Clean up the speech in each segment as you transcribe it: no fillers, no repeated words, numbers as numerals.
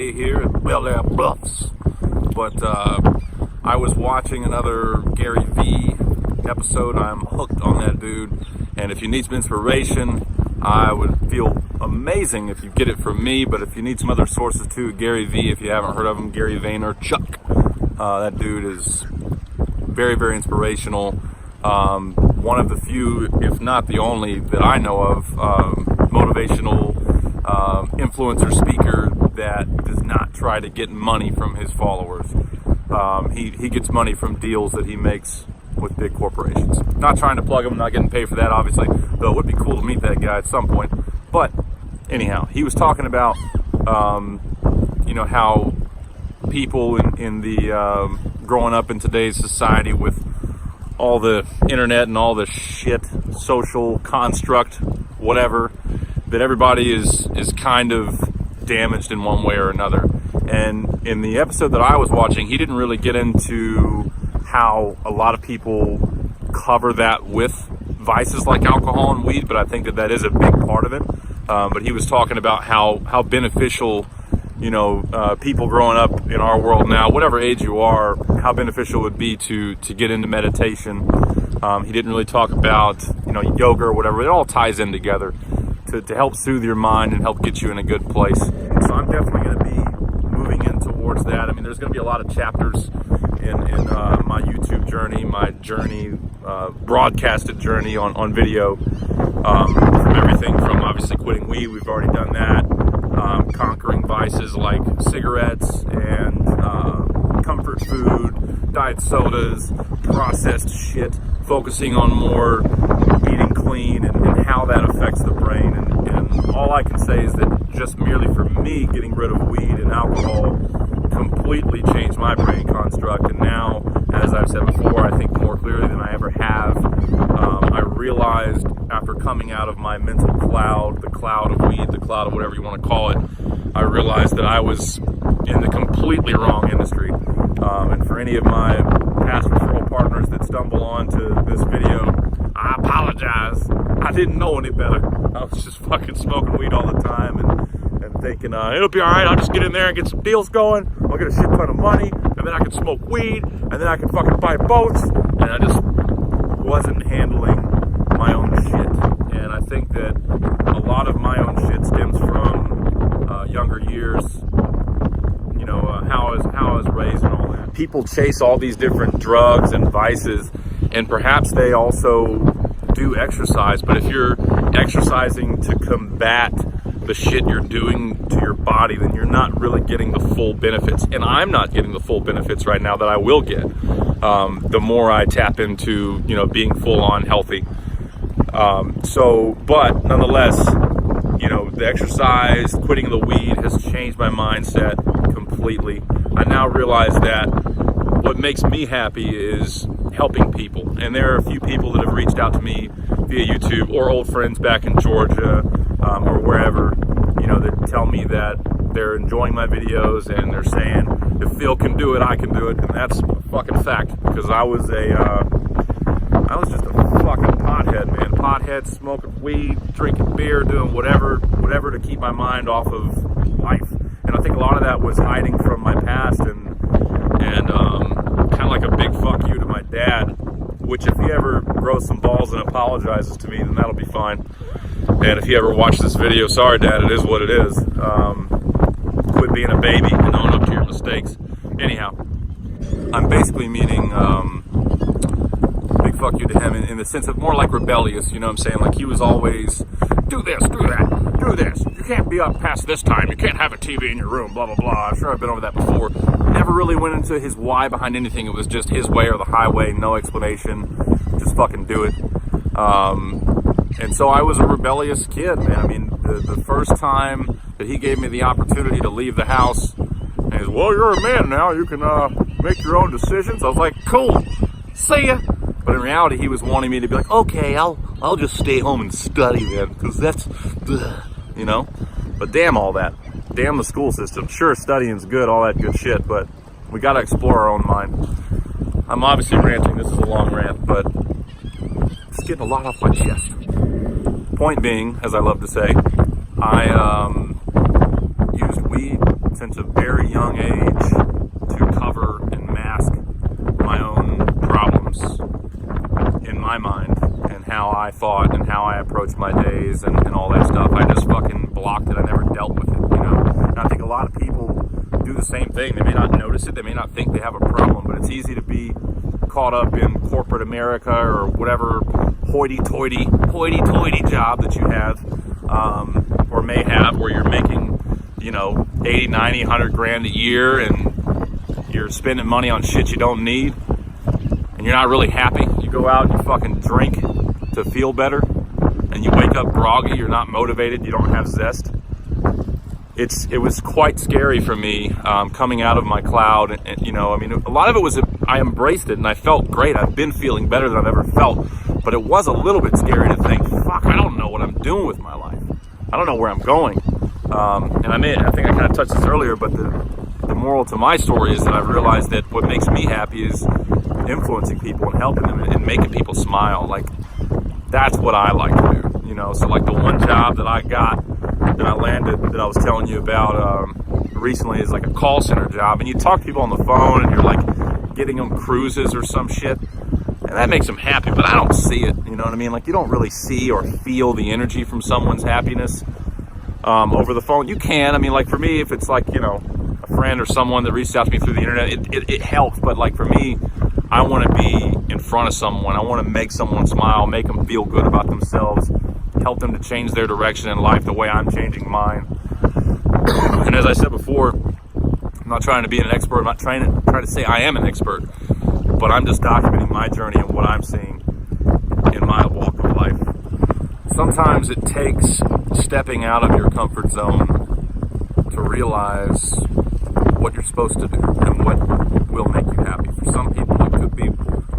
day here at Bel Air Bluffs. But I was watching another Gary V episode. I'm hooked on that dude. And if you need some inspiration, I would feel amazing if you get it from me. But if you need some other sources too, Gary V, if you haven't heard of him, Gary Vaynerchuk. That dude is very, very inspirational. One of the few, if not the only, that I know of, motivational influencer speaker that does not try to get money from his followers. He gets money from deals that he makes with big corporations. Not trying to plug him, not getting paid for that, obviously, though it would be cool to meet that guy at some point. But anyhow, he was talking about, how people in the growing up in today's society with all the internet and all the shit, social construct, whatever, that everybody is kind of damaged in one way or another. And in the episode that I was watching, he didn't really get into how a lot of people cover that with vices like alcohol and weed, but I think that is a big part of it. But he was talking about how beneficial, people growing up in our world now, whatever age you are, how beneficial it would be to get into meditation. He didn't really talk about, yoga or whatever. It all ties in together to help soothe your mind and help get you in a good place. So I'm definitely going to be moving in towards that. I mean, there's going to be a lot of chapters in my YouTube journey, my journey, broadcasted journey on video, from everything from obviously quitting weed. We've already done that. Conquering vices like cigarettes and comfort food, diet sodas, processed shit, focusing on more eating clean and how that affects the brain. And all I can say is that just merely for me, getting rid of weed and alcohol completely changed my brain construct. And now, as I've said before, I think more clearly than I ever have, I realized after coming out of my mental cloud, the cloud of weed, the cloud of whatever you want to call it, I realized that I was in the completely wrong industry. And for any of my past referral partners that stumble onto this video, I apologize. I didn't know any better. I was just fucking smoking weed all the time and thinking, it'll be all right. I'll just get in there and get some deals going. I'll get a shit ton of money, and then I can smoke weed, and then I can fucking buy boats. And I just wasn't handling my own shit. And I think that a lot of my own shit stems from younger years, how I was raised and all that. People chase all these different drugs and vices, and perhaps they also do exercise, but if you're exercising to combat the shit you're doing to your body, then you're not really getting the full benefits. And I'm not getting the full benefits right now that I will get the more I tap into, being full on healthy. But nonetheless, the exercise, quitting the weed has changed my mindset completely. I now realize that what makes me happy is helping people. And there are a few people that have reached out to me via YouTube or old friends back in Georgia or wherever, that tell me that they're enjoying my videos and they're saying, if Phil can do it, I can do it. And that's a fucking fact, because I was just a fucking pothead, man. Pothead, smoking weed, drinking beer, doing whatever to keep my mind off of life. And I think a lot of that was hiding from my past and kind of like a big fuck you to my dad, which if he ever grows some balls and apologizes to me, then that'll be fine. And if you ever watch this video, sorry Dad, it is what it is. Quit being a baby and own up to your mistakes. Anyhow, I'm basically meaning big fuck you to him in the sense of more like rebellious, you know what I'm saying? Like he was always, do this, do that, do this. You can't be up past this time. You can't have a TV in your room, blah, blah, blah. I'm sure I've been over that before. Never really went into his why behind anything. It was just his way or the highway, no explanation. Just fucking do it. And so I was a rebellious kid, man. I mean, the first time that he gave me the opportunity to leave the house, and he's, well, you're a man now. You can make your own decisions. I was like, cool, see ya. But in reality, he was wanting me to be like, okay, I'll just stay home and study then, because that's, But damn all that. Damn the school system. Sure, studying's good, all that good shit, but we got to explore our own mind. I'm obviously ranting. This is a long rant, but it's getting a lot off my chest. Point being, as I love to say, I used weed since a very young age to cover and mask my own problems in my mind and how I thought and how I approached my days and all that stuff. I just fucking blocked it. I never dealt with it, you know. And I think a lot of people do the same thing. They may not notice it. They may not think they have a problem, but it's easy to be caught up in corporate America or whatever hoity-toity job that you have or may have, where you're making, you know, 80, 90, 100 grand a year and you're spending money on shit you don't need and you're not really happy. You go out and you fucking drink to feel better and you wake up groggy, you're not motivated, you don't have zest. It was quite scary for me coming out of my cloud, and you know, I mean, a lot of it was I embraced it and I felt great. I've been feeling better than I've ever felt, but it was a little bit scary to think, fuck, I don't know what I'm doing with my life. I don't know where I'm going. And I think I kind of touched this earlier, but the moral to my story is that I've realized that what makes me happy is influencing people and helping them and making people smile. Like, that's what I like to do, you know. So like the one job that I got, that I landed, that I was telling you about recently, is like a call center job, and you talk to people on the phone and you're like getting them cruises or some shit, and that makes them happy, but I don't see it, you know what I mean? Like, you don't really see or feel the energy from someone's happiness over the phone. You can, I mean, like for me, if it's like, you know, a friend or someone that reached out to me through the internet, it helps, but like for me, I want to be in front of someone. I want to make someone smile, make them feel good about themselves, help them to change their direction in life the way I'm changing mine. And as I said before, I'm not trying to be an expert. I'm not trying to say I am an expert, but I'm just documenting my journey and what I'm seeing in my walk of life. Sometimes it takes stepping out of your comfort zone to realize what you're supposed to do and what will make you happy. For some people, it could be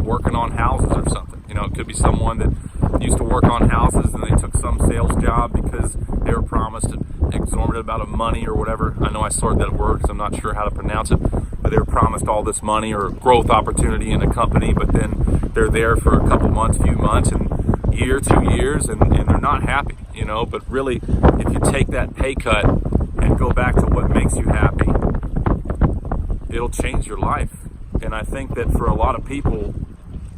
working on houses or something. You know, it could be someone that used to work on houses and they took some sales job because they were promised an exorbitant amount of money or whatever. I know I sorted that word because I'm not sure how to pronounce it, but they were promised all this money or growth opportunity in a company, but then they're there for a couple months, few months, and year, 2 years, and they're not happy, you know. But really, if you take that pay cut and go back to what makes you happy, it'll change your life. And I think that for a lot of people,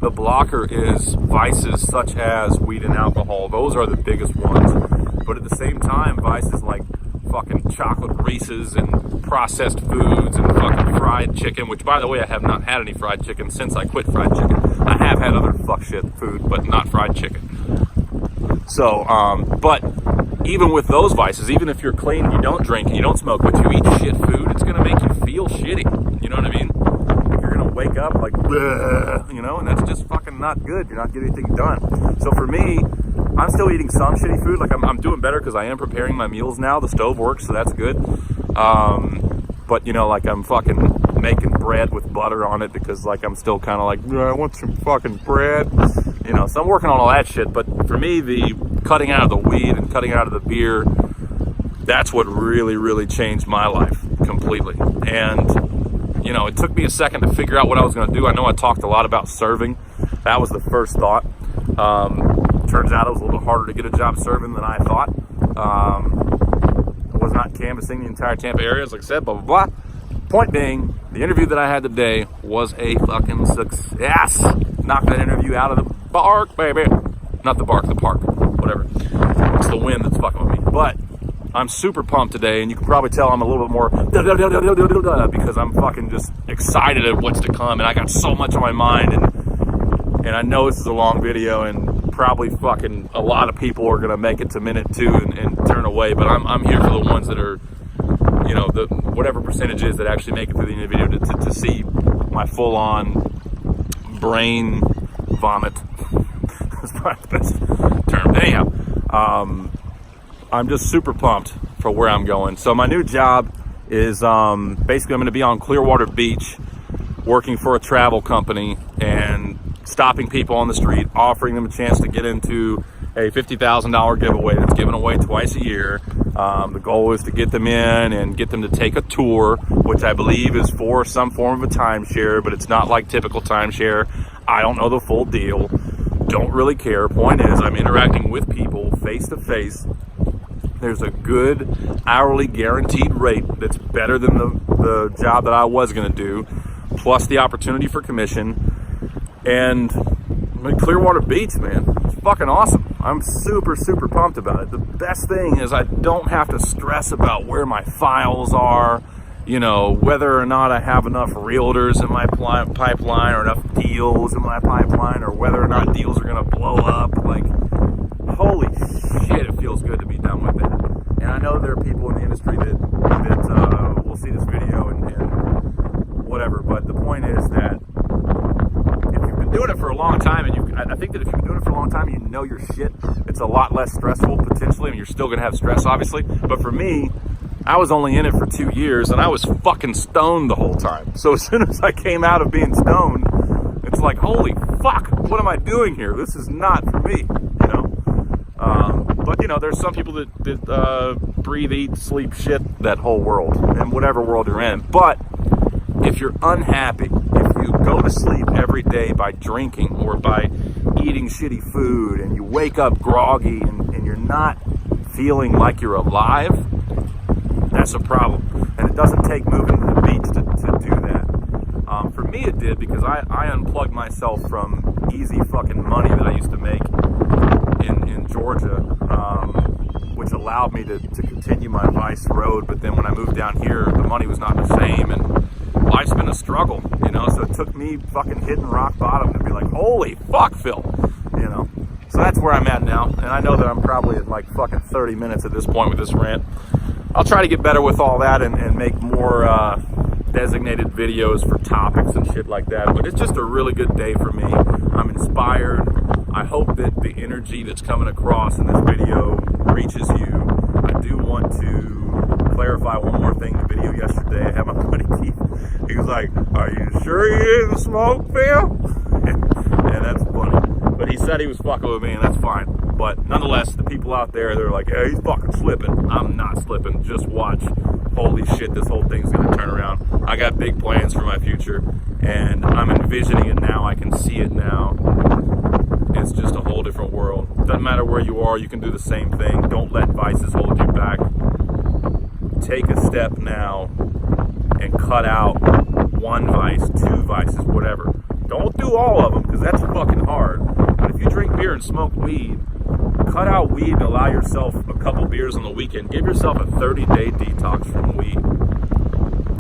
the blocker is vices such as weed and alcohol. Those are the biggest ones. But at the same time, vices like fucking chocolate Reese's and processed foods and fucking fried chicken, which, by the way, I have not had any fried chicken since I quit fried chicken. I have had other fuck shit food, but not fried chicken. So, but even with those vices, even if you're clean and you don't drink and you don't smoke, but you eat shit food, it's going to make you feel shitty. You know what I mean? You're going to wake up like, bleh, you know, and that's just fucking not good. You're not getting anything done. So for me, I'm still eating some shitty food. Like I'm doing better because I am preparing my meals now. The stove works, so that's good. But you know, like I'm fucking making bread with butter on it because like I'm still kind of like, I want some fucking bread. You know, so I'm working on all that shit. But for me, the cutting out of the weed and cutting out of the beer, that's what really, really changed my life completely. And, you know, it took me a second to figure out what I was going to do. I know I talked a lot about serving. That was the first thought. Turns out it was a little harder to get a job serving than I thought. I was not canvassing the entire Tampa area, like I said, blah, blah, blah. Point being, the interview that I had today was a fucking success. Knocked that interview out of the park, baby. Not the bark, the park. Whatever. It's the wind that's fucking with me. But I'm super pumped today, and you can probably tell I'm a little bit more because I'm fucking just excited at what's to come, and I got so much on my mind, and I know this is a long video, and probably fucking a lot of people are gonna make it to minute 2 and turn away, but I'm here for the ones that are, you know, the whatever percentage is that actually make it through the video to see my full-on brain vomit. That's probably the best term. Anyhow, I'm just super pumped for where I'm going. So my new job is basically I'm going to be on Clearwater Beach working for a travel company and stopping people on the street, offering them a chance to get into a $50,000 giveaway that's given away twice a year. The goal is to get them in and get them to take a tour, which I believe is for some form of a timeshare, but it's not like typical timeshare. I don't know the full deal. Don't really care. Point is, I'm interacting with people face to face there's a good hourly guaranteed rate that's better than the job that I was going to do, plus the opportunity for commission. And I mean, Clearwater Beach, man, it's fucking awesome. I'm super, super pumped about it. The best thing is I don't have to stress about where my files are, you know, whether or not I have enough realtors in my pipeline or enough deals in my pipeline, or whether or not deals are going to blow up. Like, holy shit, it feels good to be done with that. And I know there are people in the industry that will see this video and whatever, but the point is that if you've been doing it for a long time, and I think that if you've been doing it for a long time, you know your shit, it's a lot less stressful potentially. I mean, you're still going to have stress, obviously, but for me, I was only in it for 2 years, and I was fucking stoned the whole time. So as soon as I came out of being stoned, it's like, holy fuck, what am I doing here? This is not for me, you know? But, you know, there's some people that breathe, eat, sleep, shit that whole world, in whatever world you're in. But if you're unhappy, if you go to sleep every day by drinking or by eating shitty food, and you wake up groggy and you're not feeling like you're alive, that's a problem. And it doesn't take moving to the beach to do that. For me it did, because I unplugged myself from easy fucking money that I used to make in Georgia, which allowed me to continue my vice road. But then when I moved down here, the money was not the same, and life's been a struggle, you know. So it took me fucking hitting rock bottom to be like, holy fuck, Phil, you know. So that's where I'm at now, and I know that I'm probably at like fucking 30 minutes at this point with this rant. I'll try to get better with all that and make more designated videos for topics and shit like that. But it's just a really good day for me. I'm inspired. I hope that the energy that's coming across in this video reaches you. I do want to clarify one more thing. The video yesterday, I had my buddy Keith. He was like, "Are you sure you didn't smoke, Phil?" And that's funny. But he said he was fucking with me, and that's fine. But nonetheless, the people out there, they're like, "Hey, he's fucking slipping." I'm not slipping. Just watch. Holy shit, this whole thing's gonna turn around. I got big plans for my future, and I'm envisioning it now. I can see it now. It's just a whole different world. Doesn't matter where you are, you can do the same thing. Don't let vices hold you back. Take a step now and cut out one vice, two vices, whatever. Don't do all of them, because that's fucking hard. But if you drink beer and smoke weed, cut out weed and allow yourself a couple beers on the weekend. Give yourself a 30-day detox from weed,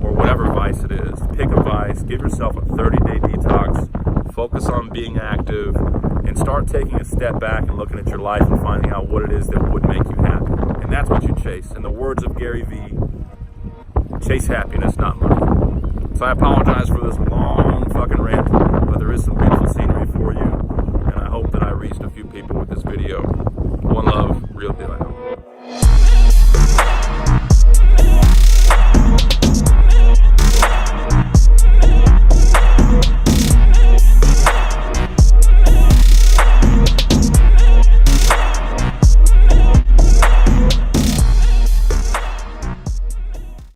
or whatever vice it is. Pick a vice, give yourself a 30-day detox, focus on being active, and start taking a step back and looking at your life and finding out what it is that would make you happy. And that's what you chase. In the words of Gary V, chase happiness, not money. So I apologize for this long fucking rant, but there is some beautiful scenery for you, and I hope that I reached a few people with this video. One love, real deal.